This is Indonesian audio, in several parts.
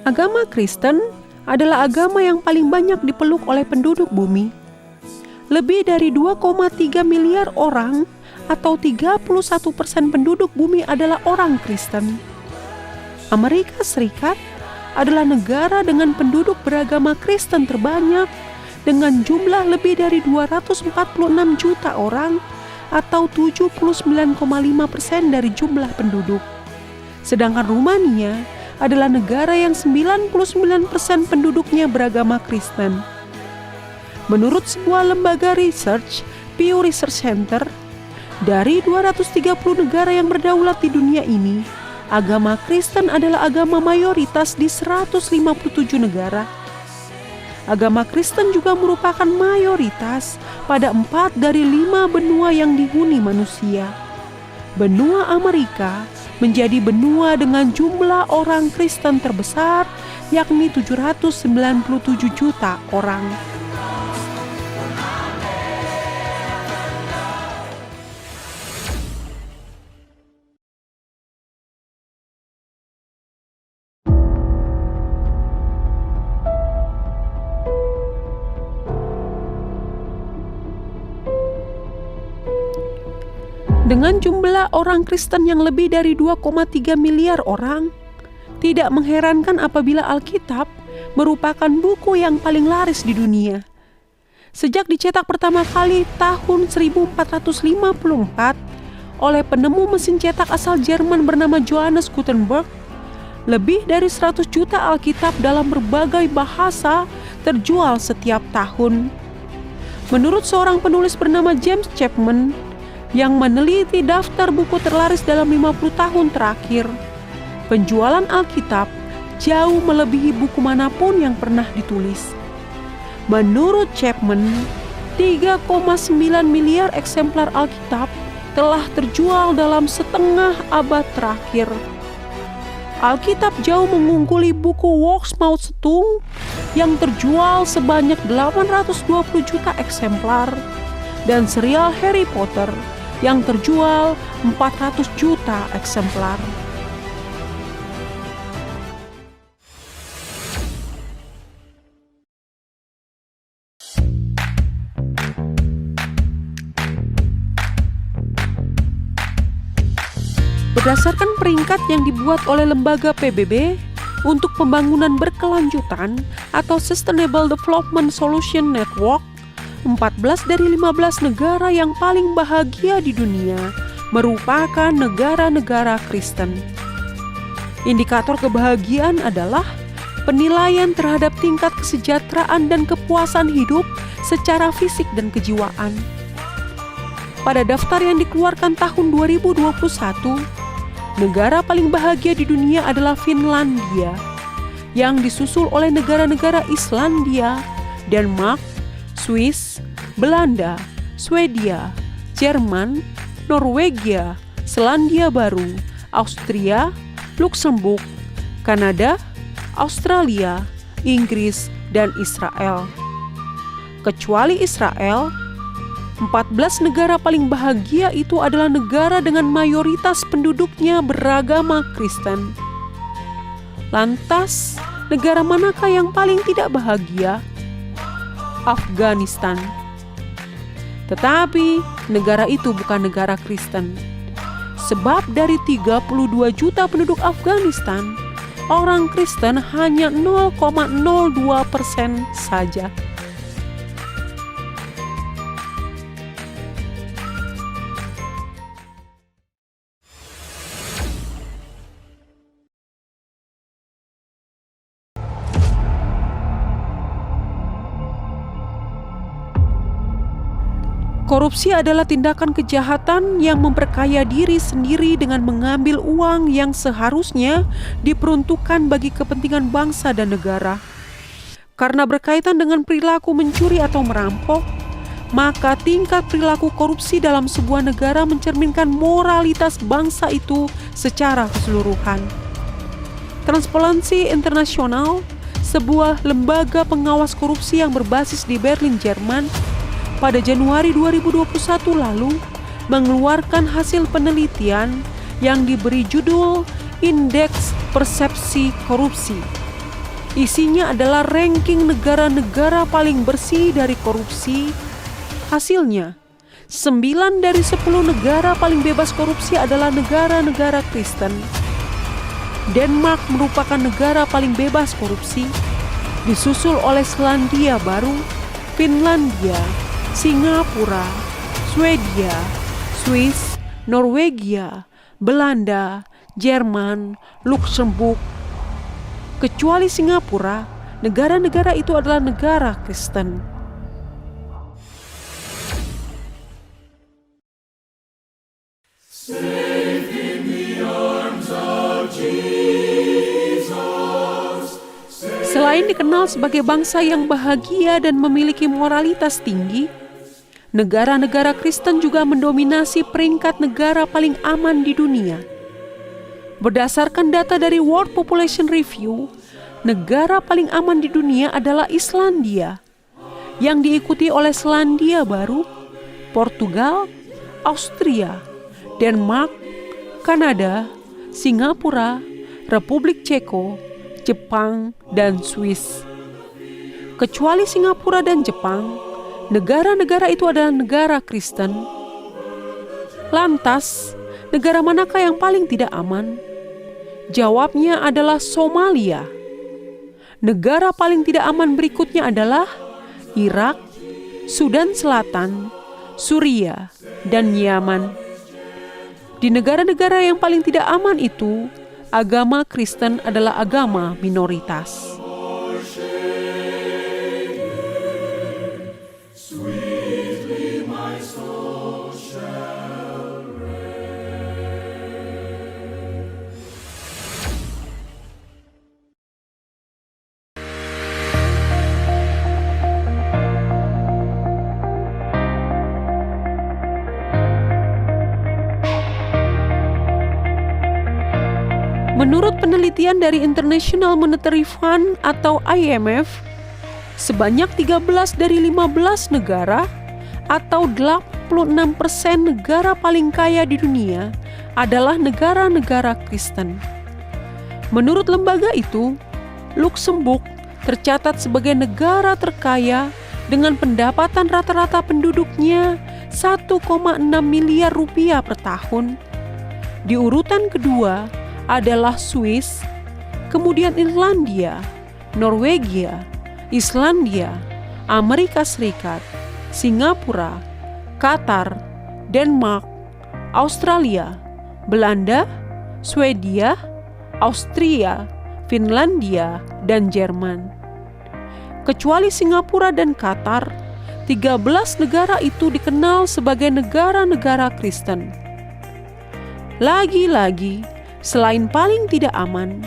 Agama Kristen adalah agama yang paling banyak dipeluk oleh penduduk bumi. Lebih dari 2,3 miliar orang atau 31% penduduk bumi adalah orang Kristen. Amerika Serikat adalah negara dengan penduduk beragama Kristen terbanyak dengan jumlah lebih dari 246 juta orang atau 79,5% dari jumlah penduduk. Sedangkan Rumania adalah negara yang 99% penduduknya beragama Kristen. Menurut sebuah lembaga research, Pew Research Center, dari 230 negara yang berdaulat di dunia ini, agama Kristen adalah agama mayoritas di 157 negara. Agama Kristen juga merupakan mayoritas pada 4 dari 5 benua yang dihuni manusia. Benua Amerika menjadi benua dengan jumlah orang Kristen terbesar, yakni 797 juta orang. Dengan jumlah orang Kristen yang lebih dari 2,3 miliar orang, tidak mengherankan apabila Alkitab merupakan buku yang paling laris di dunia. Sejak dicetak pertama kali tahun 1454 oleh penemu mesin cetak asal Jerman bernama Johannes Gutenberg, lebih dari 100 juta Alkitab dalam berbagai bahasa terjual setiap tahun. Menurut seorang penulis bernama James Chapman, yang meneliti daftar buku terlaris dalam 50 tahun terakhir, penjualan Alkitab jauh melebihi buku manapun yang pernah ditulis. Menurut Chapman, 3,9 miliar eksemplar Alkitab telah terjual dalam setengah abad terakhir. Alkitab jauh mengungguli buku Wordsmouth yang terjual sebanyak 820 juta eksemplar dan serial Harry Potter yang terjual 400 juta eksemplar. Berdasarkan peringkat yang dibuat oleh lembaga PBB untuk pembangunan berkelanjutan atau Sustainable Development Solution Network, 14 dari 15 negara yang paling bahagia di dunia merupakan negara-negara Kristen. Indikator kebahagiaan adalah penilaian terhadap tingkat kesejahteraan dan kepuasan hidup secara fisik dan kejiwaan. Pada daftar yang dikeluarkan tahun 2021, negara paling bahagia di dunia adalah Finlandia, yang disusul oleh negara-negara Islandia, Denmark, Swiss, Belanda, Swedia, Jerman, Norwegia, Selandia Baru, Austria, Luksemburg, Kanada, Australia, Inggris, dan Israel. Kecuali Israel, 14 negara paling bahagia itu adalah negara dengan mayoritas penduduknya beragama Kristen. Lantas, negara manakah yang paling tidak bahagia? Afghanistan. Tetapi negara itu bukan negara Kristen. Sebab dari 32 juta penduduk Afghanistan, orang Kristen hanya 0,02% saja. Korupsi adalah tindakan kejahatan yang memperkaya diri sendiri dengan mengambil uang yang seharusnya diperuntukkan bagi kepentingan bangsa dan negara. Karena berkaitan dengan perilaku mencuri atau merampok, maka tingkat perilaku korupsi dalam sebuah negara mencerminkan moralitas bangsa itu secara keseluruhan. Transparency International, sebuah lembaga pengawas korupsi yang berbasis di Berlin, Jerman, pada Januari 2021 lalu mengeluarkan hasil penelitian yang diberi judul Indeks Persepsi Korupsi. Isinya adalah ranking negara-negara paling bersih dari korupsi. Hasilnya, 9 dari 10 negara paling bebas korupsi adalah negara-negara Kristen. Denmark merupakan negara paling bebas korupsi, disusul oleh Selandia Baru, Finlandia, Singapura, Swedia, Swiss, Norwegia, Belanda, Jerman, Luksemburg. Kecuali Singapura, negara-negara itu adalah negara Kristen. Selain dikenal sebagai bangsa yang bahagia dan memiliki moralitas tinggi, negara-negara Kristen juga mendominasi peringkat negara paling aman di dunia. Berdasarkan data dari World Population Review, negara paling aman di dunia adalah Islandia, yang diikuti oleh Selandia Baru, Portugal, Austria, Denmark, Kanada, Singapura, Republik Ceko, Jepang, dan Swiss. Kecuali Singapura dan Jepang, negara-negara itu adalah negara Kristen. Lantas, negara manakah yang paling tidak aman? Jawabnya adalah Somalia. Negara paling tidak aman berikutnya adalah Irak, Sudan Selatan, Suriah, dan Yaman. Di negara-negara yang paling tidak aman itu, agama Kristen adalah agama minoritas. Menurut penelitian dari International Monetary Fund atau IMF, sebanyak 13 dari 15 negara atau 86% negara paling kaya di dunia adalah negara-negara Kristen. Menurut lembaga itu, Luksemburg tercatat sebagai negara terkaya dengan pendapatan rata-rata penduduknya 1,6 miliar rupiah per tahun. Di urutan kedua adalah Swiss, kemudian Irlandia, Norwegia, Islandia, Amerika Serikat, Singapura, Qatar, Denmark, Australia, Belanda, Swedia, Austria, Finlandia, dan Jerman. Kecuali Singapura dan Qatar, 13 negara itu dikenal sebagai negara-negara Kristen. Lagi-lagi, selain paling tidak aman,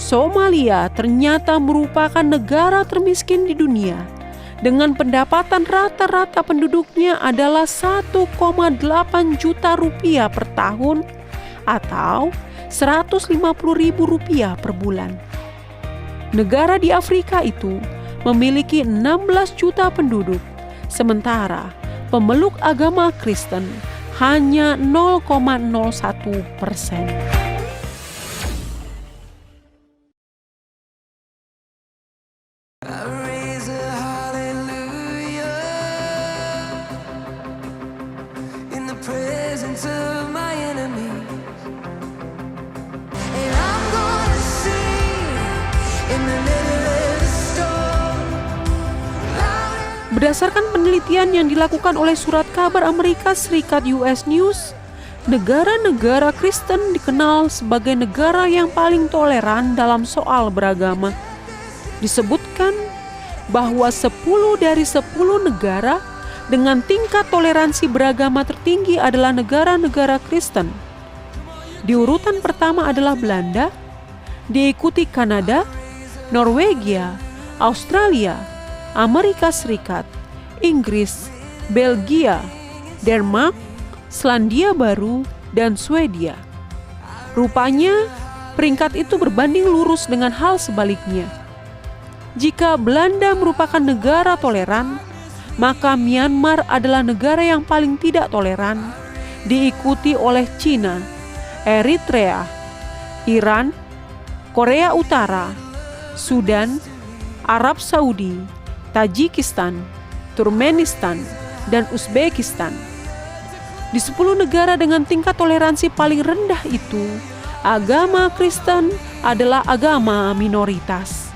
Somalia ternyata merupakan negara termiskin di dunia dengan pendapatan rata-rata penduduknya adalah 1,8 juta rupiah per tahun atau 150.000 rupiah per bulan. Negara di Afrika itu memiliki 16 juta penduduk, sementara pemeluk agama Kristen hanya 0,01%. Berdasarkan penelitian yang dilakukan oleh Surat Kabar Amerika Serikat US News, negara-negara Kristen dikenal sebagai negara yang paling toleran dalam soal beragama. Disebutkan bahwa 10 dari 10 negara dengan tingkat toleransi beragama tertinggi adalah negara-negara Kristen. Di urutan pertama adalah Belanda, diikuti Kanada, Norwegia, Australia, Amerika Serikat, Inggris, Belgia, Denmark, Selandia Baru, dan Swedia. Rupanya, peringkat itu berbanding lurus dengan hal sebaliknya. Jika Belanda merupakan negara toleran, maka Myanmar adalah negara yang paling tidak toleran, diikuti oleh Cina, Eritrea, Iran, Korea Utara, Sudan, Arab Saudi, Tajikistan, Turkmenistan, dan Uzbekistan. Di 10 negara dengan tingkat toleransi paling rendah itu, agama Kristen adalah agama minoritas.